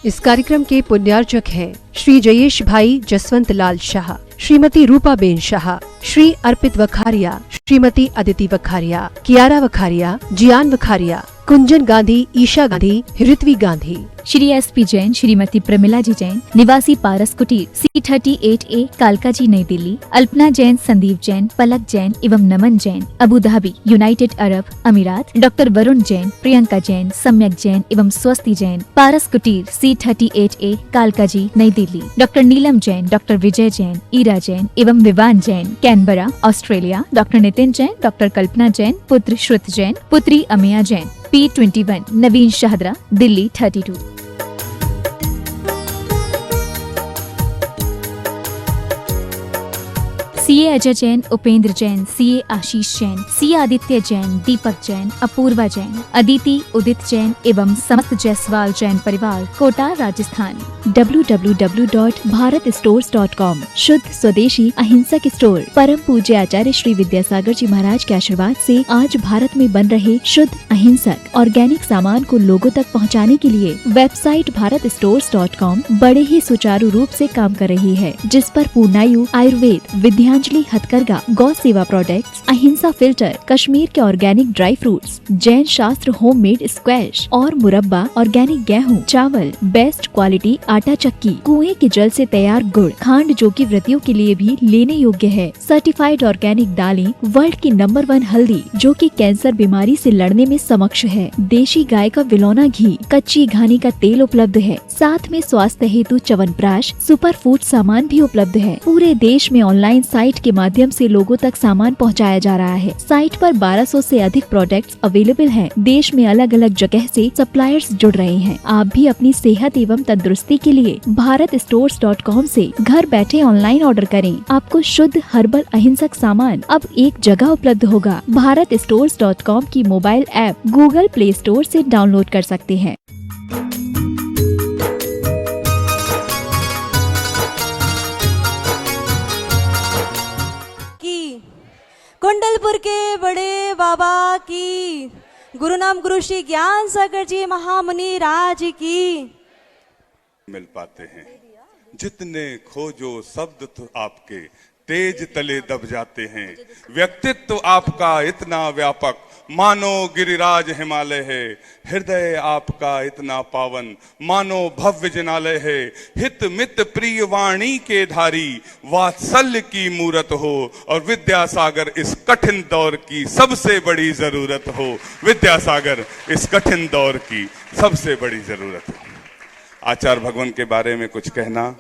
इस कार्यक्रम के पुण्यार्चक हैं श्री जयेश भाई जसवंत लाल शाह, श्रीमती रूपा बेन शाह, श्री अर्पित वखारिया, श्रीमती अदिति वखारिया, कियारा वखारिया, जियान वखारिया, कुंजन गांधी, ईशा गांधी, ऋत्वी गांधी, श्री एस.पी. जैन, श्रीमती प्रमिला जी जैन, निवासी पारस कुटीर, C38A, कालका जी, नई दिल्ली, अल्पना जैन, संदीप जैन, पलक जैन एवं Naman Jain, Abu Dhabi, United Arab Emirates, doctor Varun Jain, Priyanka Jain, Samyak Jain एवं स्वस्ति जैन, पारस कुटीर, C38A, कालका जी, नई दिल्ली, डॉक्टर नीलम जैन, डॉक्टर विजय जैन, ईरा जैन एवं Vivaan Jain, Canberra, Australia, doctor Nitin Jain, doctor Kalpana Jain, पुत्र श्रुत जैन, पुत्री अमिया जैन, P21, नवीन शाहदरा, दिल्ली 32। CA अजय जैन, उपेंद्र जैन, CA आशीष जैन, CA आदित्य जैन, दीपक जैन, अपूर्वा जैन, अदिति उदित जैन एवं समस्त जायसवाल जैन परिवार, कोटा, राजस्थान। www.bharatstores.com, शुद्ध स्वदेशी अहिंसक स्टोर। परम पूज्य आचार्य श्री विद्यासागर जी महाराज के आशीर्वाद से आज भारत में बन रहे शुद्ध अहिंसक ऑर्गेनिक सामान को लोगों तक पहुंचाने के लिए वेबसाइट bharatstores.com बड़े ही सुचारू रूप से काम कर रही है, जिस पर पूर्णायु आयुर्वेद, विद्यांजलि हथकरघा, गौ सेवा प्रोडक्ट्स, अहिंसा फिल्टर, कश्मीर के ऑर्गेनिक ड्राई फ्रूट्स, जैन शास्त्र होममेड स्क्वैश और मुरब्बा, ऑर्गेनिक गेहूं, चावल, बेस्ट क्वालिटी आटा चक्की, कुएं के जल से तैयार गुड़, खांड जो कि व्रतियों के लिए भी लेने योग्य है, सर्टिफाइड ऑर्गेनिक दालें, वर्ल्ड की नंबर 1 हल्दी जो कि कैंसर बीमारी से लड़ने में समक्ष है, देशी गाय का विलौना घी, कच्ची घानी का तेल उपलब्ध है, साथ में स्वास्थ्य हेतु च्यवनप्राश, सुपर फूड सामान भी उपलब्ध है। पूरे देश में ऑनलाइन साइट के माध्यम से लोगों तक सामान पहुंचाया जा रहा है। साइट पर 1200 से अधिक प्रोडक्ट्स अवेलेबल हैं। देश में अलग अलग जगह से सप्लायर्स जुड़ रहे हैं। आप भी अपनी सेहत एवं तंदुरुस्ती के लिए bharatstores.com से घर बैठे ऑनलाइन ऑर्डर करें। आपको शुद्ध हर्बल अहिंसक सामान अब एक जगह उपलब्ध होगा। bharatstores.com की mobile app Google play store से डाउनलोड कर सकते हैं। कुंडलपुर के बड़े बाबा की, गुरु नाम गुरु श्री ज्ञान सागर जी महामुनि राज की। मिल पाते हैं जितने खोजो शब्द तो आपके तेज तले दब जाते हैं। व्यक्तित्व आपका इतना व्यापक मानो गिरिराज हिमालय है। हृदय आपका इतना पावन मानो भव्य जिनालय है। हित मित प्रिय वाणी के धारी वात्सल्य की मूरत हो और विद्यासागर इस कठिन दौर की सबसे बड़ी जरूरत हो। विद्यासागर इस कठिन दौर की सबसे बड़ी जरूरत हो। आचार्य भगवान के बारे में कुछ कहना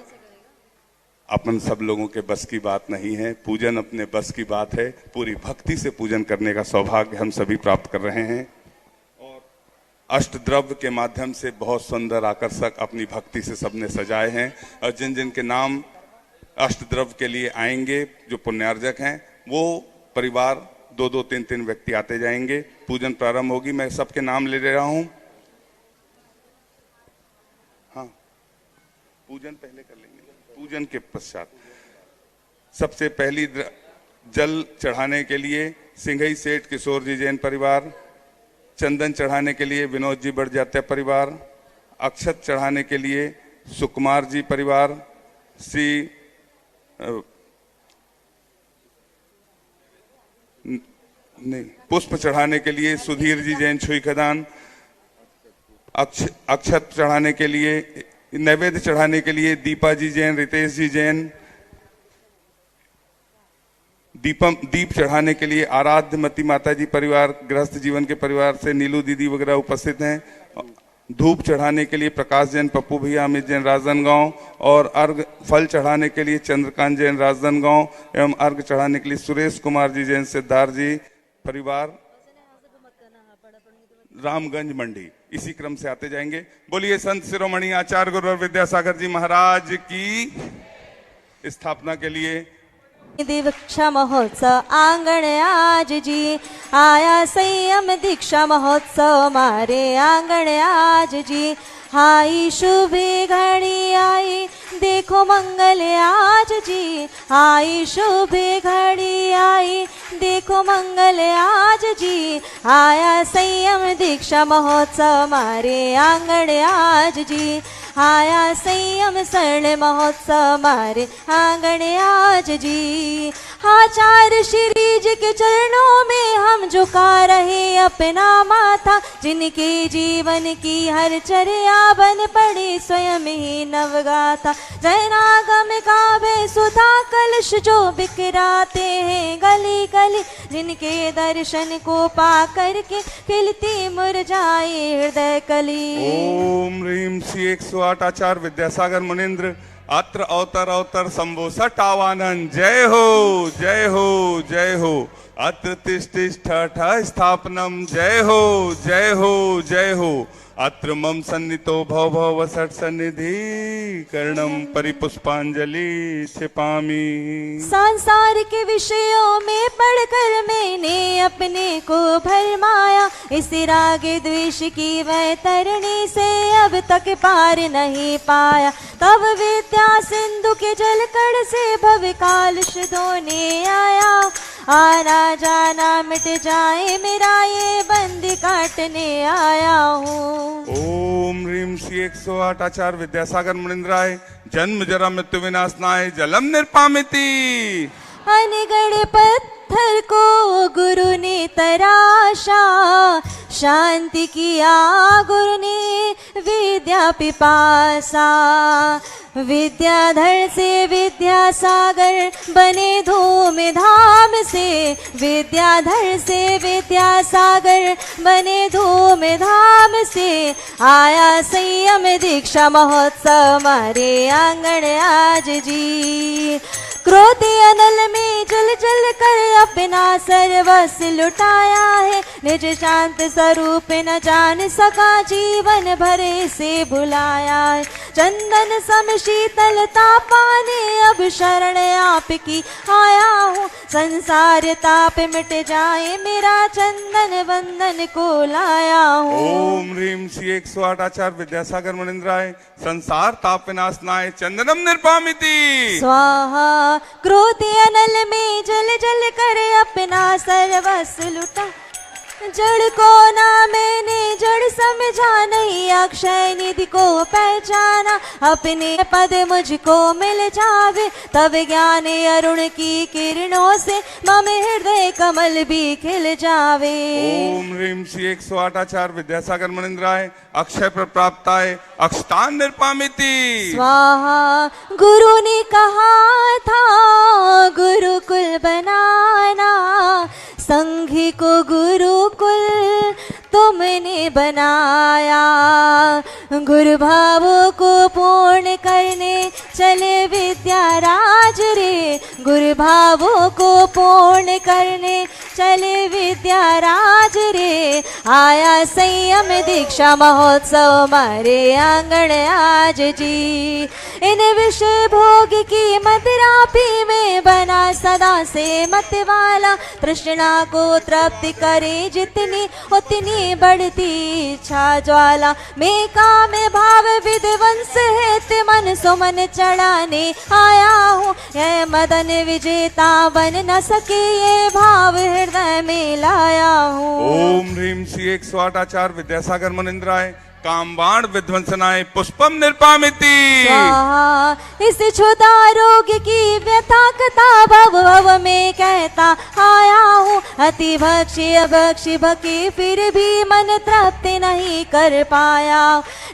अपन सब लोगों के बस की बात नहीं है। पूजन अपने बस की बात है। पूरी भक्ति से पूजन करने का सौभाग्य हम सभी प्राप्त कर रहे हैं और अष्टद्रव्य के माध्यम से बहुत सुंदर आकर्षक अपनी भक्ति से सबने सजाए हैं। और जिन जिन के नाम अष्टद्रव्य के लिए आएंगे, जो पुण्यार्जक हैं, वो परिवार 2-2, 3-3 व्यक्ति आते जाएंगे। पूजन प्रारंभ होगी। मैं सबके नाम ले रहा हूं। हाँ, पूजन पहले कर लेंगे। पूजन के पश्चात सबसे पहली जल चढ़ाने के लिए सिंघई सेठ किशोर जी जैन परिवार, चंदन चढ़ाने के लिए विनोद जी बड़जात्या परिवार, अक्षत चढ़ाने के लिए सुकुमार जी परिवार, श्री नहीं पुष्प चढ़ाने के लिए सुधीर जी जैन छुई खदान, अक्षत चढ़ाने के लिए, नैवेद्य चढ़ाने के लिए दीपा जी जैन, रितेश जी जैन, दीप चढ़ाने के लिए आराध्यमती माता जी परिवार, गृहस्थ जीवन के परिवार से नीलू दीदी वगैरह उपस्थित हैं। धूप चढ़ाने के लिए प्रकाश जैन, पप्पू भैया, अमित जैन राजनांदगांव, और अर्घ फल चढ़ाने के लिए चंद्रकांत जैन राजनांदगांव एवं अर्घ चढ़ाने के लिए सुरेश कुमार जी जैन सिद्धार्थ जी परिवार रामगंज मंडी। इसी क्रम से आते जाएंगे। बोलिए संत शिरोमणि आचार्य गुरु विद्यासागर जी महाराज की। स्थापना के लिए दीक्षा महोत्सव आंगण आज जी आया, संयम दीक्षा महोत्सव मारे आंगण आज जी। आई शुभ घड़ी आई देखो मंगल आज जी, आई शुभ घड़ी आई देखो मंगल आज जी। आया संयम दीक्षा महोत्सव मारे आंगण आज जी। आया संयम स्वर्ण महोत्सव मारे आंगन आज जी। आचार्य श्री जी के चरणों में हम झुका रहे अपना माथा, जिनके जीवन की हर चर्या बन पड़ी स्वयं ही नवगाथा। जैनागम काव्य सुधा कलश जो बिखराते हैं गली गली, जिनके दर्शन को पा करके खिलती मुरझाए हृदय कली। ओम ह्रीं श्री 108 आचार्य विद्यासागर मुनीन्द्र अत्र अवतर अवतर शंभो सटावानंद। जय हो जय हो जय हो। अत्र तिष्ठ स्थापनम। जय हो जय हो जय हो। अत्र मम सन्नितो भव भव सट सन्निधि कर्णम परिपुष्पांजलि छिपामी। संसार के विषयों में पढ़कर मैंने अपने को भरमाया, इस राग द्वेष की वैतरणी से अब तक पार नहीं पाया। तब विद्या सिंधु के जलकण से भव कालश धोने आया, आना जाना मिट जाए मेरा ये बंद काटने आया हूँ। ओम ह्रीं श्री 108 आचार्य विद्यासागर मुनीन्द्राय जन्म जरा मृत्यु विनाशनाय जलम निर्पामिति। अनगढ़ पत्थर को गुरु ने तराशा, शांति किया गुरु ने विद्या पिपासा। विद्याधर से विद्यासागर बने धूम धाम से, विद्याधर से विद्यासागर बने धूम धाम से। आया संयम दीक्षा महोत्सव हमारे आंगन आज जी। क्रोध अनल में जल जल कर अपना सर्वस्व लुटाया है, निज शांत स्वरूप न जान सका जीवन भरे से भुलाया है। चंदन सम शीतलता पाने अब शरण आपकी आया हूँ, संसार ताप मिट जाए मेरा चंदन बंधन को लाया हूँ। ओम ह्रीं श्री 108 आचार्य विद्यासागर मुनीन्द्राय संसार ताप विनाशनाय चंदनम निर्पामिति। स्वाहा। क्रोध अनल में जल जल कर अपना सर्वस्व लुटा, जड़ को ना मैंने जड़ समझा नहीं, अक्षय निधि को पहचाना। अपने पद मुझको मिल जावे तब ज्ञान अरुण की किरणों से मम हृदय कमल भी खिल जावे। ओम ह्रीं श्री 108 आचार्य विद्यासागर मुनीन्द्राय अक्षय प्राप्ताय अक्षतान निर्पामिति। स्वाहा। गुरु ने कहा था गुरुकुल बनाना, संघी को गुरुकुल तुमने बनाया। गुरु भावों को पूर्ण करने चले विद्याराज रे, गुरु भावों को पूर्ण करने चले विद्याराज रे। आया संयम दीक्षा महोत्सव हमारे आंगन आज जी। इन विषय भोग की मदिरा पी में बना सदा से मत वाला, तृष्णा को तृप्ति करे जितनी उतनी बढ़ती इच्छा ज्वाला। में काम भाव विध्वंस है मन सुमन चढ़ाने आया हूँ, यह मदन विजेता बन न सके ये भाव हृदय में लाया हूँ। ओम ह्रीं श्री 108 आचार्य विद्यासागर मुनीन्द्राय कामबाण विध्वंसनाय पुष्पम निर्पामिति। स्वाहा। इस क्षुधा रोग की व्यथा कथा भव भव में कहता आया हूँ, अति भक्षी अभक्षी भकी फिर भी मन तृप्ति नहीं कर पाया।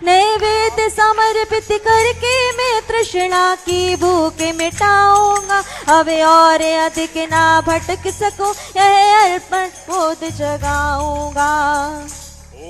नैवेद्य समर्पित करके मैं तृष्णा की भूख मिटाऊंगा, अब और अधिक ना भटक सकूं यह अर्पण बोध जगाऊंगा।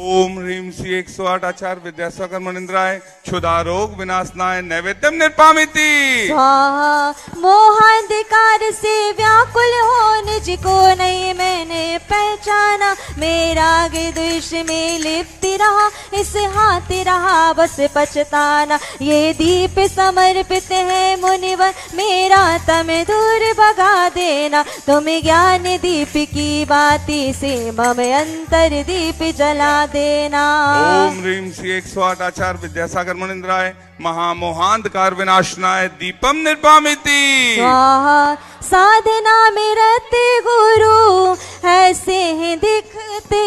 ओम ह्रीं श्री 108 आचार्य विद्यासागर मुनीन्द्राय क्षुधा रोग विनाशनाय नैवेद्यम निर्पामिति। स्वाहा। मोहांधकार से व्याकुल हो निज को नहीं मैंने पहचाना, मेरा द्वेष में लिप्त रहा इस हाथ रहा बस पछताना। ये दीप समर्पित है मुनिवर मेरा तम दूर भगा देना, तुम ज्ञान दीप की बाती से मम अंतर दीप जला देना। ओम ह्रीं श्री 108 आचार्य विद्यासागर मुनीन्द्राय महामोहांधकार विनाशनाय दीपम निर्पामिति। स्वाहा। साधना में रहते गुरु ऐसे ही दिखते,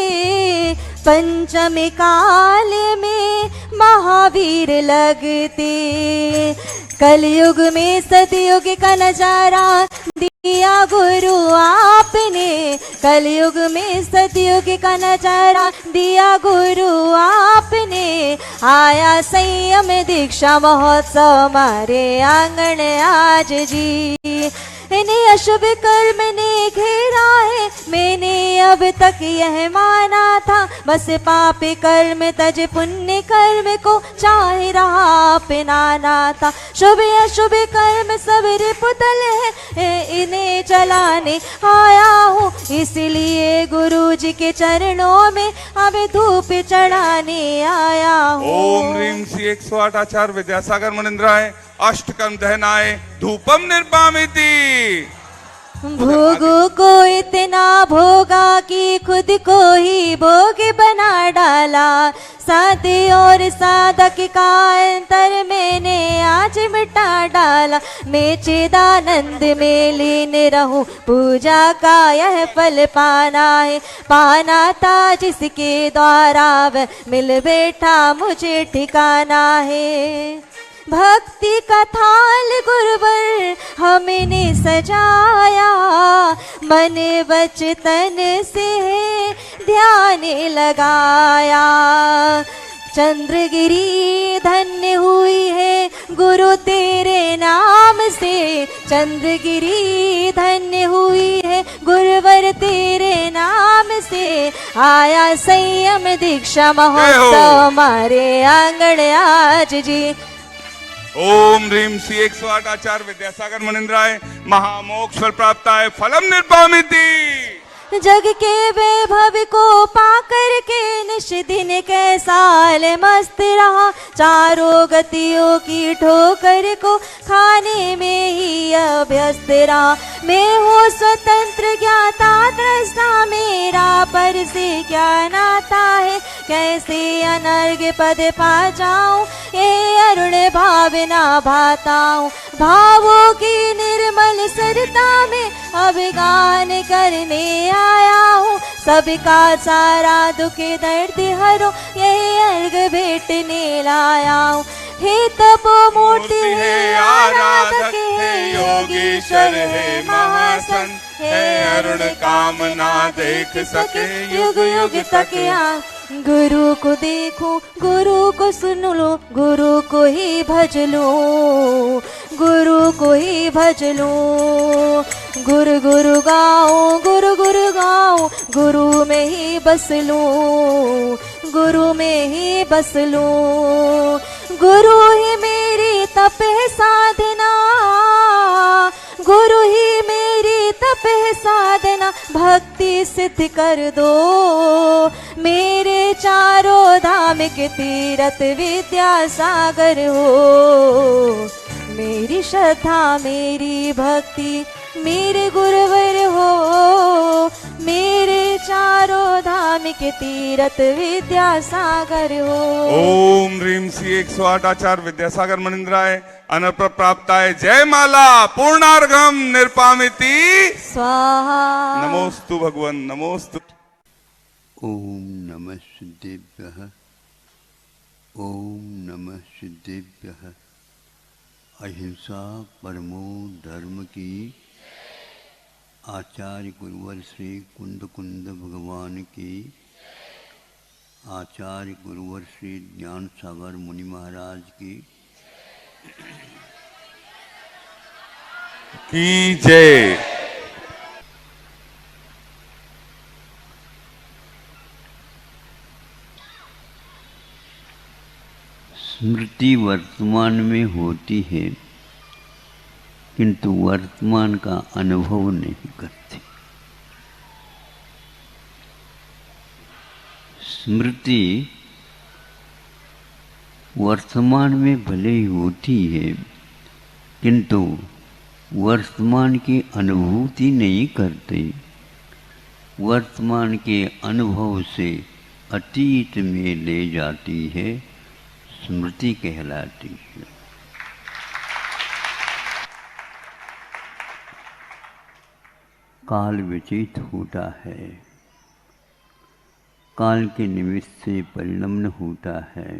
पंचमी काल में महावीर लगते, कलयुग में सतयुग का नजारा दिया गुरु आपने, कलयुग में सतयुग का नजारा दिया गुरु आपने। आया संयम दीक्षा महोत्सव हमारे आंगन आज जी, इन्हें अशुभ कर्म ने घेरा है, मैंने अब तक यह माना था, बस पाप कर्म तज पुण्य कर्म को चाह रहा अपनाना था। शुभ अशुभ कर्म सब रिपुतल है, इन्हें चलाने आया हूँ, इसलिए गुरु जी के चरणों में अब धूप चढ़ाने आया हूँ। ओम ह्रीं श्री 108 आचार्य विद्यासागर मुनिंद्राय अष्टकम दहनाय धूपम निर्पामिति। भोगों को इतना भोगा कि खुद को ही भोग बना डाला, साधे और साधक का अंतर मैंने आज मिटा डाला। मैं चिदानंद में लीन रहूं, पूजा का यह फल पाना है, पाना था जिसके द्वारा वह मिल बैठा मुझे ठिकाना है। भक्ति का थाल गुरुवर हमने सजाया, मन वचन से ध्यान लगाया। चंद्रगिरी धन्य हुई है गुरु तेरे नाम से, चंद्रगिरी धन्य हुई है गुरुवर तेरे नाम से। आया संयम दीक्षा महोत्सव हमारे आंगन आज जी। ओम ह्रीं श्री 108 आचार्य विद्यासागर मुनिंद्राय महामोक्ष फल प्राप्ताय फलम निर्पामिति। जग के वैभव को पाकर के निश दिन कैसाल मस्त रहा, चारों गतियों की ठोकर को खाने में ही अभ्यस्त रहा। मैं हूँ स्वतंत्र ज्ञाता दृष्टा, मेरा पर से क्या नाता है, कैसे अनर्घ पद पा जाऊं, ये अरुण भावना भाता हूँ। भावों की निर्मल सरता में अब गान करने आया हूँ, सबका सारा दुख दर्द हरो, यही अर्घ भेटने लाया हूँ। हे तपो मूर्ति है आराधक है योगीश्वर है महासन, है अरुण कामना देख सके युग युग तक यहाँ। गुरु को देखो गुरु को सुन लो, गुरु को ही भज लो, गुरु को ही भज लो। गुरु गुरु गाओ गुरु गुरु गाओ, गुरु में ही बस लो, गुरु में ही बस लो। गुरु ही मेरी तप है साधना, गुरु ही मेरी तप है साधना, भक्ति सिद्ध कर दो। मेरे चारों धाम के तीरथ विद्यासागर हो, मेरी श्रद्धा मेरी भक्ति मेरे गुरुवर हो, मेरे चारों धाम के तीरथ विद्यासागर हो। ओम ह्रीं श्री 108 आचार्य विद्यासागर मुनिंद्राय अनर्प प्राप्ताय जय माला पूर्णार्घम निर्पामिति स्वाहा। नमोस्तु भगवन नमोस्तु। ओम नमः सिद्धेभ्यः, ओम नमः सिद्धेभ्यः। अहिंसा परमो धर्म की आचार्य गुरुवर श्री कुंद कुंद भगवान की, आचार्य गुरुवर श्री ज्ञान सागर मुनि महाराज की जय। स्मृति वर्तमान में होती है किंतु वर्तमान का अनुभव नहीं करती। स्मृति वर्तमान में भले ही होती है किंतु वर्तमान की अनुभूति नहीं करते, वर्तमान के अनुभव से अतीत में ले जाती है, स्मृति कहलाती है। काल व्यतीत होता है, काल के निमित्त से परिणम्य होता है।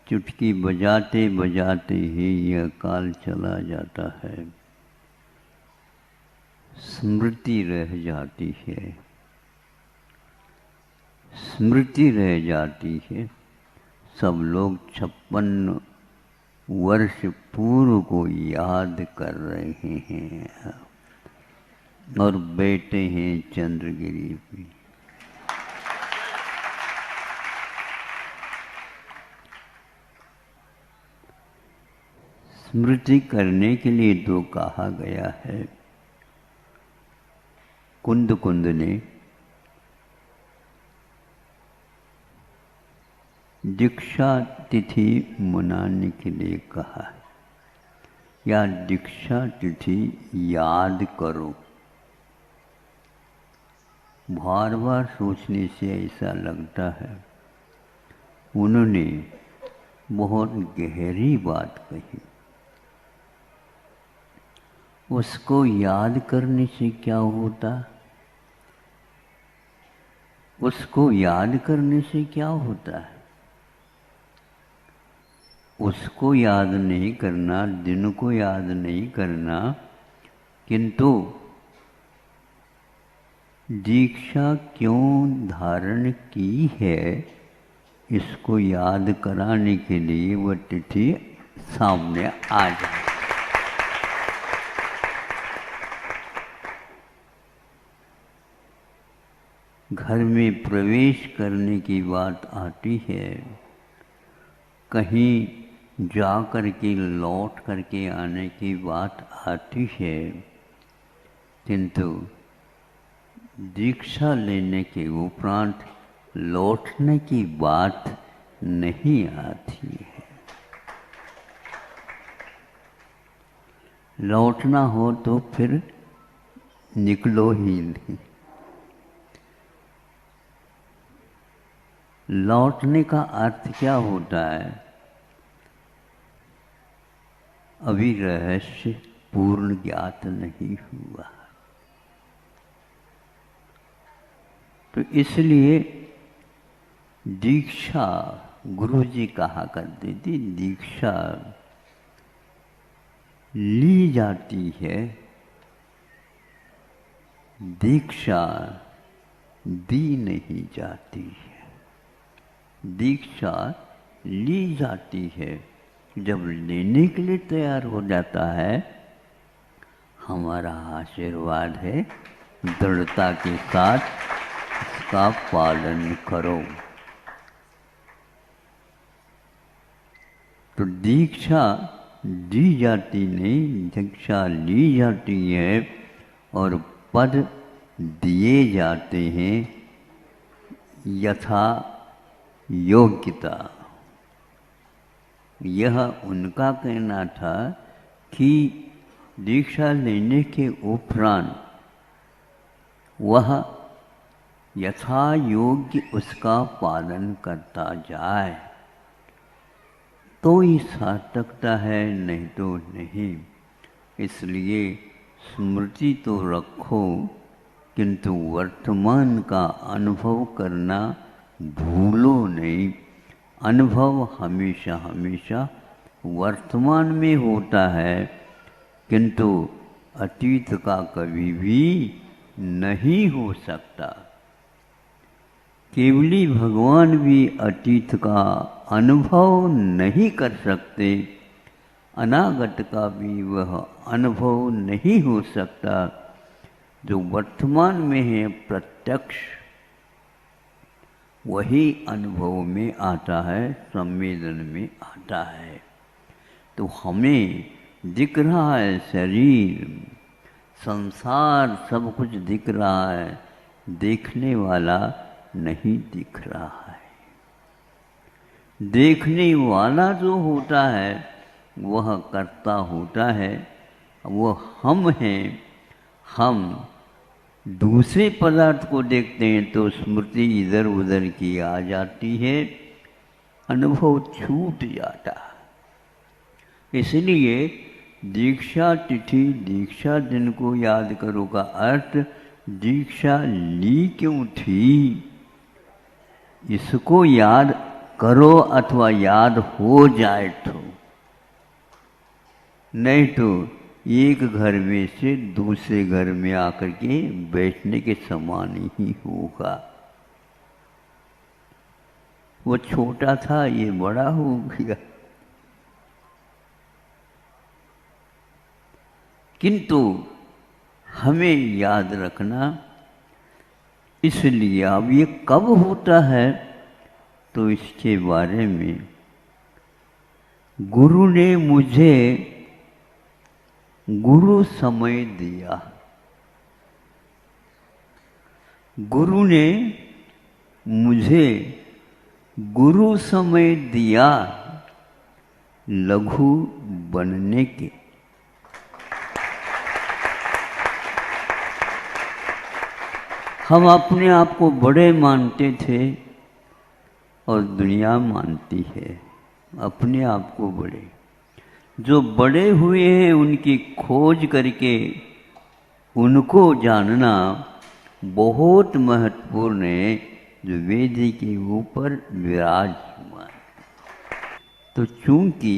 चुटकी बजाते बजाते ही यह काल चला जाता है, स्मृति रह जाती है, स्मृति रह जाती है। सब लोग 56 वर्ष पूर्व को याद कर रहे हैं और बैठे हैं चंद्रगिरी पे। स्मृति करने के लिए तो कहा गया है। कुंद कुंद ने दीक्षा तिथि मनाने के लिए कहा है, या दीक्षा तिथि याद करो। बार बार सोचने से ऐसा लगता है उन्होंने बहुत गहरी बात कही। उसको याद करने से क्या होता? उसको याद करने से क्या होता है? उसको याद नहीं करना, दिन को याद नहीं करना, किंतु दीक्षा क्यों धारण की है इसको याद कराने के लिए वह तिथि सामने आ जाए। घर में प्रवेश करने की बात आती है, कहीं जा कर के लौट करके आने की बात आती है, किंतु दीक्षा लेने के उपरांत लौटने की बात नहीं आती है। लौटना हो तो फिर निकलो ही नहीं। लौटने का अर्थ क्या होता है? अभी रहस्य पूर्ण ज्ञात नहीं हुआ, तो इसलिए दीक्षा, गुरु जी कहा करते थे, दीक्षा ली जाती है, दीक्षा दी नहीं जाती है। दीक्षा ली जाती है, जब लेने के लिए तैयार हो जाता है, हमारा आशीर्वाद है दृढ़ता के साथ इसका पालन करो। तो दीक्षा दी जाती नहीं, दीक्षा ली जाती है और पद दिए जाते हैं यथा योग्यता। यह उनका कहना था कि दीक्षा लेने के उपरांत वह यथा योग्य उसका पालन करता जाए तो ही सार्थकता है, नहीं तो नहीं। इसलिए स्मृति तो रखो, किंतु वर्तमान का अनुभव करना भूलो नहीं। अनुभव हमेशा हमेशा वर्तमान में होता है, किंतु अतीत का कभी भी नहीं हो सकता। केवली भगवान भी अतीत का अनुभव नहीं कर सकते, अनागत का भी वह अनुभव नहीं हो सकता। जो वर्तमान में है प्रत्यक्ष, वही अनुभव में आता है, संवेदन में आता है। तो हमें दिख रहा है शरीर, संसार, सब कुछ दिख रहा है, देखने वाला नहीं दिख रहा है। देखने वाला जो होता है वह कर्ता होता है, वह हम हैं। हम दूसरे पदार्थ को देखते हैं तो स्मृति इधर उधर की आ जाती है, अनुभव छूट जाता है। इसलिए दीक्षा तिथि, दीक्षा दिन को याद करो का अर्थ दीक्षा ली क्यों थी, इसको याद करो अथवा याद हो जाए तो, नहीं तो एक घर में से दूसरे घर में आकर के बैठने के समान ही होगा। वो छोटा था, ये बड़ा हो गया। किंतु हमें याद रखना, इसलिए अब ये कब होता है तो इसके बारे में गुरु ने मुझे गुरु समय दिया। गुरु ने मुझे गुरु समय दिया लघु बनने के। हम अपने आप को बड़े मानते थे और दुनिया मानती है अपने आप को बड़े। जो बड़े हुए हैं उनकी खोज करके उनको जानना बहुत महत्वपूर्ण है, जो वेदी के ऊपर विराजमान। तो चूंकि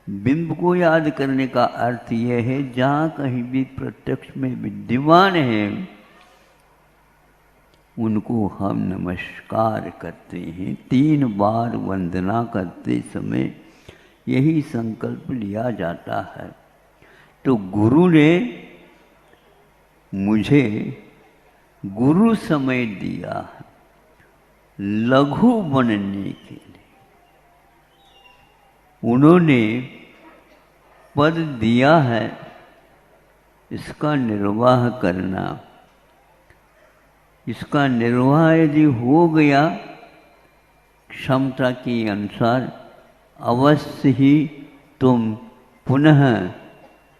बिंब को याद करने का अर्थ यह है, जहाँ कहीं भी प्रत्यक्ष में विद्यमान है उनको हम नमस्कार करते हैं। 3 बार वंदना करते समय यही संकल्प लिया जाता है। तो गुरु ने मुझे गुरु समय दिया लघु बनने के लिए। उन्होंने पद दिया है, इसका निर्वाह करना। इसका निर्वाह यदि हो गया क्षमता के अनुसार, अवश्य ही तुम पुनः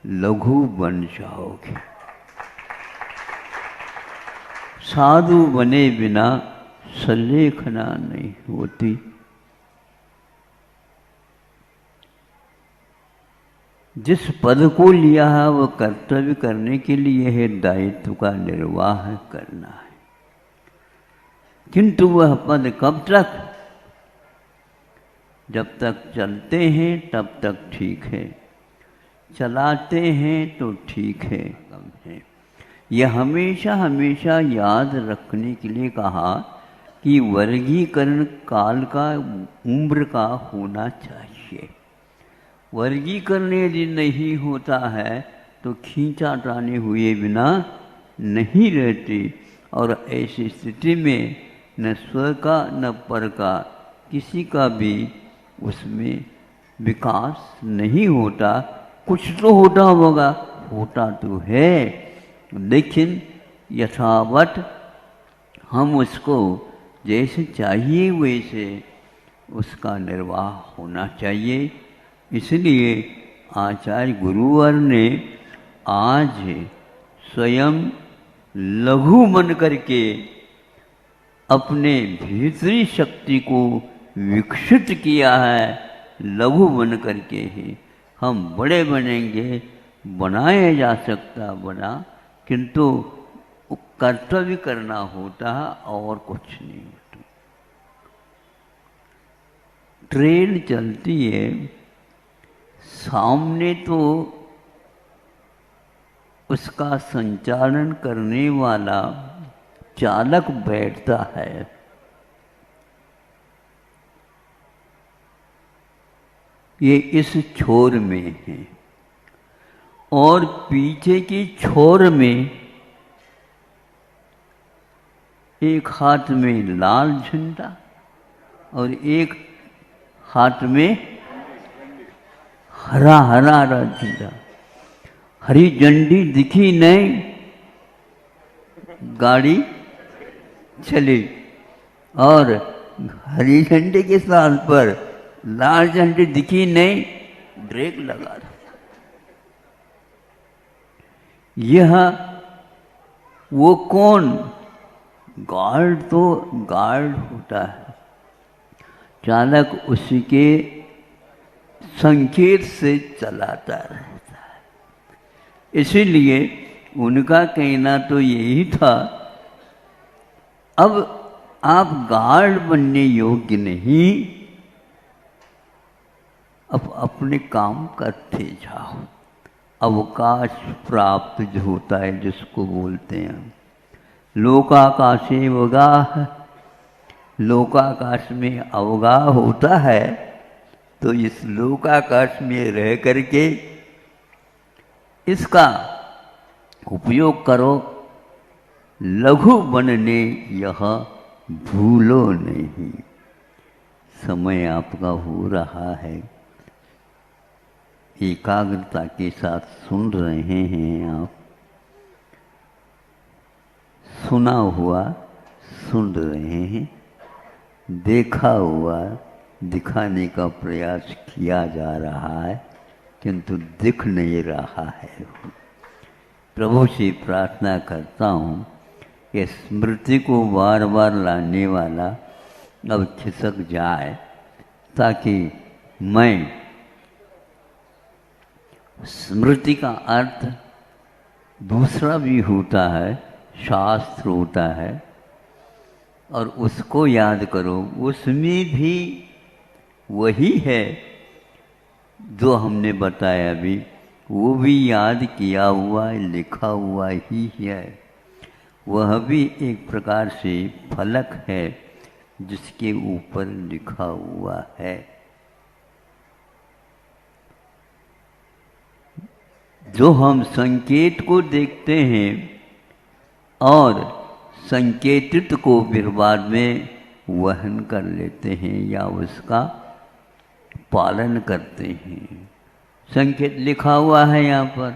लघु बन जाओगे। साधु बने बिना सलेखना नहीं होती। जिस पद को लिया है वह कर्तव्य करने के लिए है, दायित्व का निर्वाह करना है। किंतु वह पद कब तक? जब तक चलते हैं तब तक ठीक है, चलाते हैं तो ठीक है, कम है। यह हमेशा हमेशा याद रखने के लिए कहा कि वर्गीकरण काल का, उम्र का होना चाहिए। वर्गीकरण यदि नहीं होता है तो खींचातानी हुए बिना नहीं रहती, और ऐसी स्थिति में न स्व का न पर का किसी का भी उसमें विकास नहीं होता। कुछ तो होता होगा, होता तो है, लेकिन यथावत हम उसको जैसे चाहिए वैसे उसका निर्वाह होना चाहिए। इसलिए आचार्य गुरुवर ने आज स्वयं लघु मन करके अपने भीतरी शक्ति को विकसित किया है। लघु बन करके ही हम बड़े बनेंगे। बनाया जा सकता बना, किंतु कर्तव्य करना होता है और कुछ नहीं होता। ट्रेन चलती है, सामने तो उसका संचालन करने वाला चालक बैठता है, ये इस छोर में है, और पीछे की छोर में एक हाथ में लाल झंडा और एक हाथ में हरा हरा झंडा। हरी झंडी दिखी नहीं, गाड़ी चली, और हरी झंडे के स्थान पर लाल झंडी दिखी नहीं, ब्रेक लगा रहा। यह वो कौन? गार्ड तो गार्ड होता है, चालक उसी के संकेत से चलाता रहता है। इसीलिए उनका कहना तो यही था, अब आप गार्ड बनने योग्य नहीं, अब अपने काम करते जाओ। अवकाश प्राप्त जो होता है जिसको बोलते हैं, लोकाकाशे अवगाह, लोकाकाश में अवगाह होता है, तो इस लोकाकाश में रह करके इसका उपयोग करो, लघु बनने यह भूलो नहीं। समय आपका हो रहा है, एकाग्रता के साथ सुन रहे हैं आप, सुना हुआ सुन रहे हैं, देखा हुआ दिखाने का प्रयास किया जा रहा है, किंतु दिख नहीं रहा है। प्रभु से प्रार्थना करता हूँ कि स्मृति को बार बार लाने वाला अब खिसक जाए, ताकि मैं स्मृति का अर्थ दूसरा भी होता है, शास्त्र होता है, और उसको याद करो। उसमें भी वही है जो हमने बताया अभी, वो भी याद किया हुआ लिखा हुआ ही है। वह भी एक प्रकार से फलक है जिसके ऊपर लिखा हुआ है। जो हम संकेत को देखते हैं और संकेतित को फिर बाद में वहन कर लेते हैं या उसका पालन करते हैं। संकेत लिखा हुआ है यहाँ पर,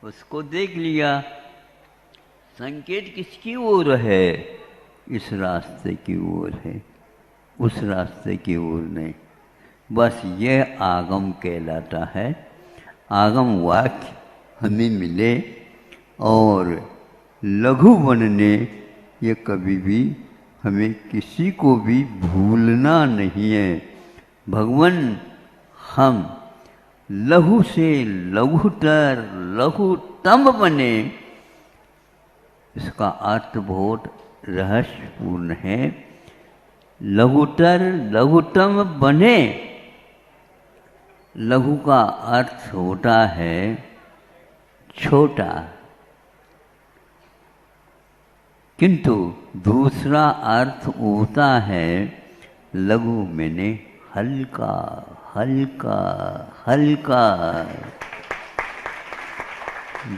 उसको देख लिया, संकेत किसकी ओर है? इस रास्ते की ओर है, उस रास्ते की ओर नहीं। बस यह आगम कहलाता है। आगम वाक्य हमें मिले और लघु बनने ये कभी भी हमें किसी को भी भूलना नहीं है। भगवान हम लघु से लघुतर लघुतम बने, इसका अर्थ बहुत रहस्यपूर्ण है। लघुतर लघुतम बने, लघु का अर्थ होता है छोटा, किंतु दूसरा अर्थ होता है लघु मैंने हल्का हल्का हल्का।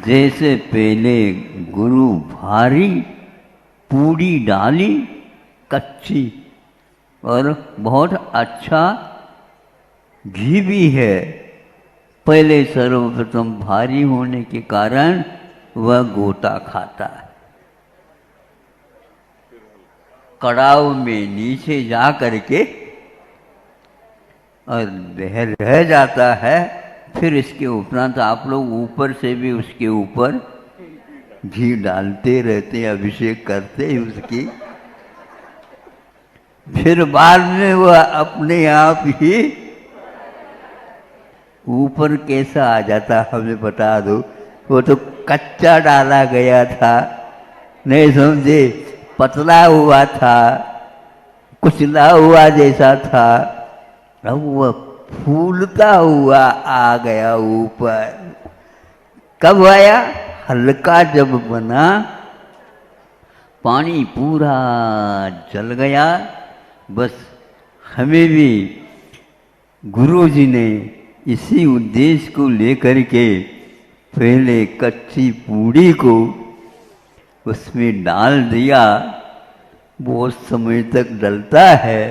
जैसे पहले गुरु भारी पूड़ी डाली कच्ची, और बहुत अच्छा घी भी है, पहले सर्वप्रथम भारी होने के कारण वह गोता खाता है, कड़ाव में नीचे जा करके और रह जाता है। फिर इसके उपरांत आप लोग ऊपर से भी उसके ऊपर घी डालते रहते, अभिषेक करते उसकी। फिर बाद में वह अपने आप ही ऊपर कैसा आ जाता हमें बता दो। वो तो कच्चा डाला गया था, नहीं समझे, पतला हुआ था, कुचला हुआ जैसा था, अब वह फूलता हुआ आ गया ऊपर। कब आया? हल्का जब बना, पानी पूरा जल गया। बस हमें भी गुरु जी ने इसी उद्देश्य को लेकर के पहले कच्ची पूड़ी को उसमें डाल दिया, बहुत समय तक डलता है,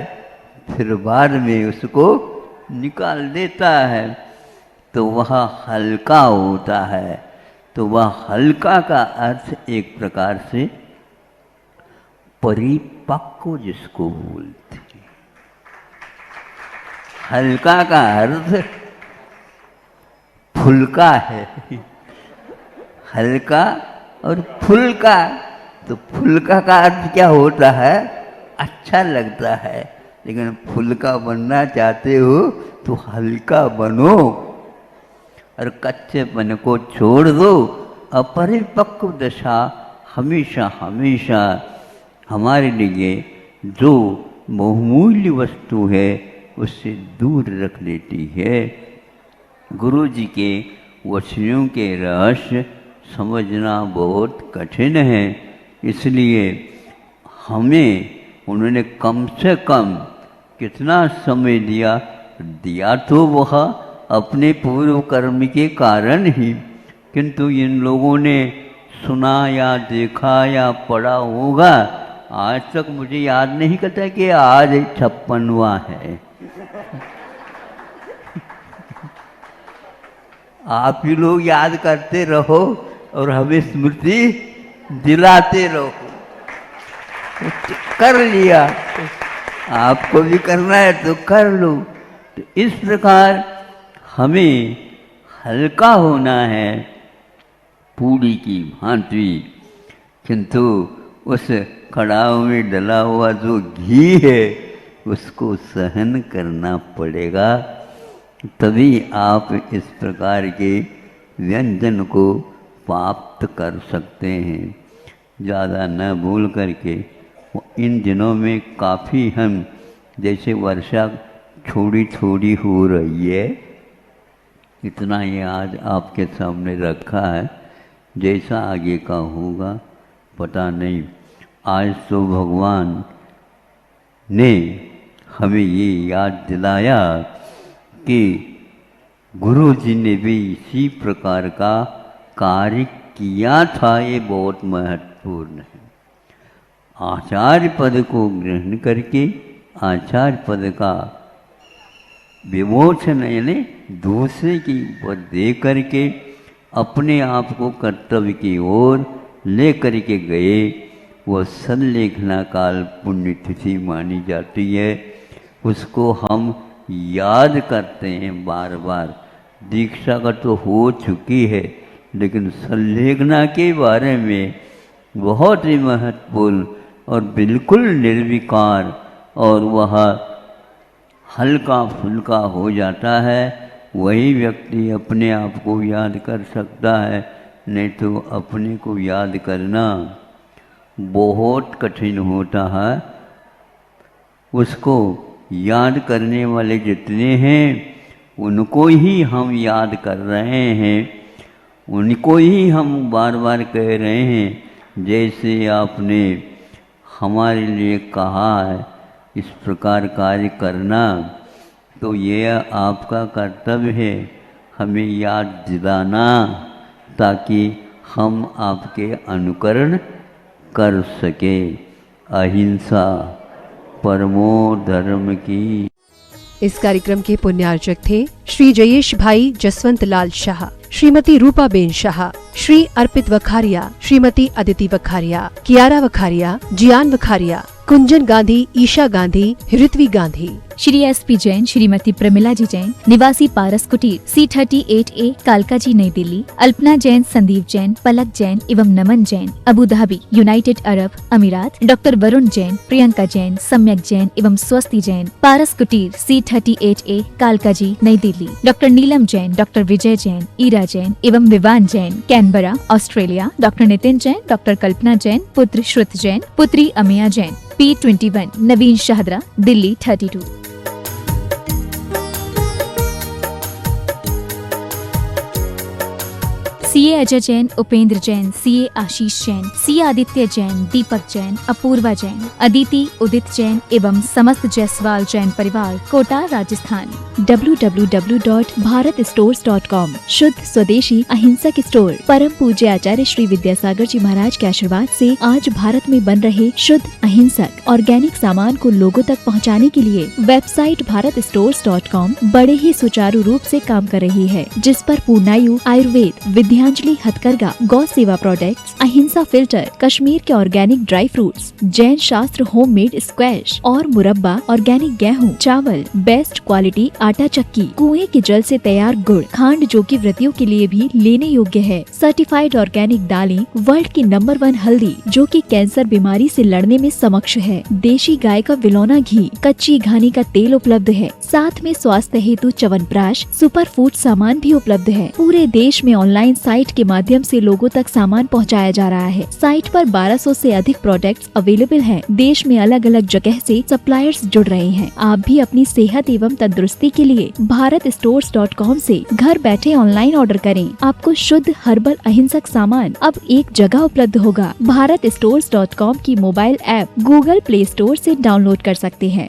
फिर बाद में उसको निकाल देता है, तो वह हल्का होता है। तो वह हल्का का अर्थ एक प्रकार से परिपक्व जिसको बोलते हैं। हल्का का अर्थ फुल्का है, हल्का और फुल्का। तो फुल्का का अर्थ क्या होता है? अच्छा लगता है। लेकिन फुल्का बनना चाहते हो तो हल्का बनो और कच्चेपन को छोड़ दो अपरिपक्व दशा हमेशा हमेशा हमारे लिए जो बहुमूल्य वस्तु है उससे दूर रख लेती है। गुरु जी के वचनों के रहस्य समझना बहुत कठिन है, इसलिए हमें उन्होंने कम से कम कितना समय दिया तो वह अपने पूर्व कर्म के कारण ही, किंतु इन लोगों ने सुना या देखा या पढ़ा होगा, आज तक मुझे याद नहीं करता कि आज 56वां है। आप ही लोग याद करते रहो और हमें स्मृति दिलाते रहो। कर लिया, आपको भी करना है तो कर लो। तो इस प्रकार हमें हल्का होना है पूरी की भांति, किंतु उस कड़ाह में डला हुआ जो घी है उसको सहन करना पड़ेगा, तभी आप इस प्रकार के व्यंजन को प्राप्त कर सकते हैं। ज़्यादा न भूल करके इन दिनों में काफ़ी हम जैसे वर्षा थोड़ी थोड़ी हो रही है, इतना ही आज आपके सामने रखा है। जैसा आगे का होगा पता नहीं। आज तो भगवान ने हमें ये याद दिलाया कि गुरु जी ने भी इसी प्रकार का कार्य किया था। ये बहुत महत्वपूर्ण है। आचार्य पद को ग्रहण करके आचार्य पद का विमोचन यानी दूसरे की पद दे करके अपने आप को कर्तव्य की ओर ले करके गए। वह संलेखना काल पुण्यतिथि मानी जाती है, उसको हम याद करते हैं बार बार। दीक्षा का तो हो चुकी है, लेकिन संलेखना के बारे में बहुत ही महत्वपूर्ण और बिल्कुल निर्विकार और वह हल्का फुल्का हो जाता है, वही व्यक्ति अपने आप को याद कर सकता है, नहीं तो अपने को याद करना बहुत कठिन होता है। उसको याद करने वाले जितने हैं उनको ही हम याद कर रहे हैं, उनको ही हम बार बार कह रहे हैं। जैसे आपने हमारे लिए कहा है इस प्रकार कार्य करना, तो ये आपका कर्तव्य है हमें याद दिलाना, ताकि हम आपके अनुकरण कर सके। अहिंसा परमो धर्म की। इस कार्यक्रम के पुण्यार्चक थे श्री जयेश भाई जसवंत लाल शाह, श्रीमती रूपा बेन शाह, श्री अर्पित वखारिया, श्रीमती अदिति वखारिया, कियारा वखारिया, जियान वखारिया, कुंजन गांधी, ईशा गांधी, ऋत्वी गांधी। श्री एसपी जैन, श्रीमती प्रमिला जी जैन, निवासी पारस कुटीर, C38A, कालका जी, नई दिल्ली। अल्पना जैन, संदीप जैन, पलक जैन एवं Naman Jain, Abu Dhabi, United Arab Emirates. Doctor Varun Jain, Priyanka Jain, Samyak Jain एवं स्वस्ति जैन, पारस कुटीर, C38A, कालका जी, नई दिल्ली। डॉक्टर नीलम जैन, डॉक्टर विजय जैन, ईरा जैन एवं Vivaan Jain, Canberra, Australia. Doctor Nitin Jain, doctor Kalpana Jain, पुत्र श्रुत जैन, पुत्री अमिया जैन, P21, नवीन शाहदरा, दिल्ली 32। CA अजय जैन, उपेंद्र जैन, CA आशीष जैन, CA आदित्य जैन, दीपक जैन, अपूर्वा जैन, अदिति उदित जैन एवं समस्त जायसवाल जैन परिवार, कोटा, राजस्थान। www.bharatstores.com, शुद्ध स्वदेशी अहिंसक स्टोर। परम पूज्य आचार्य श्री विद्यासागर जी महाराज के आशीर्वाद से आज भारत में बन रहे शुद्ध अहिंसक ऑर्गेनिक सामान को लोगों तक पहुंचाने के लिए वेबसाइट bharatstores.com बड़े ही सुचारू रूप से काम कर रही है, जिस पर पूर्णायु आयुर्वेद, विद्यांजलि हथकरघा, गौ सेवा प्रोडक्ट्स, अहिंसा फिल्टर, कश्मीर के ऑर्गेनिक ड्राई फ्रूट्स, जैन शास्त्र होममेड स्क्वैश और मुरब्बा, ऑर्गेनिक गेहूं, चावल, बेस्ट क्वालिटी आटा चक्की, कुएं के जल से तैयार गुड़, खांड जो कि व्रतियों के लिए भी लेने योग्य है, सर्टिफाइड ऑर्गेनिक दालें, वर्ल्ड की नंबर 1 हल्दी जो कि कैंसर बीमारी से लड़ने में समक्ष है, देशी गाय का विलौना घी, कच्ची घानी का तेल उपलब्ध है, साथ में स्वास्थ्य हेतु च्यवनप्राश, सुपर फूड सामान भी उपलब्ध है। पूरे देश में ऑनलाइन साइट के माध्यम से लोगों तक सामान पहुंचाया जा रहा है। साइट पर 1200 से अधिक प्रोडक्ट्स अवेलेबल हैं। देश में अलग अलग जगह से सप्लायर्स जुड़ रहे हैं। आप भी अपनी सेहत एवं तंदुरुस्ती के लिए bharatstores.com से घर बैठे ऑनलाइन ऑर्डर करें। आपको शुद्ध हर्बल अहिंसक सामान अब एक जगह उपलब्ध होगा। bharatstores.com की mobile app Google play store से डाउनलोड कर सकते हैं।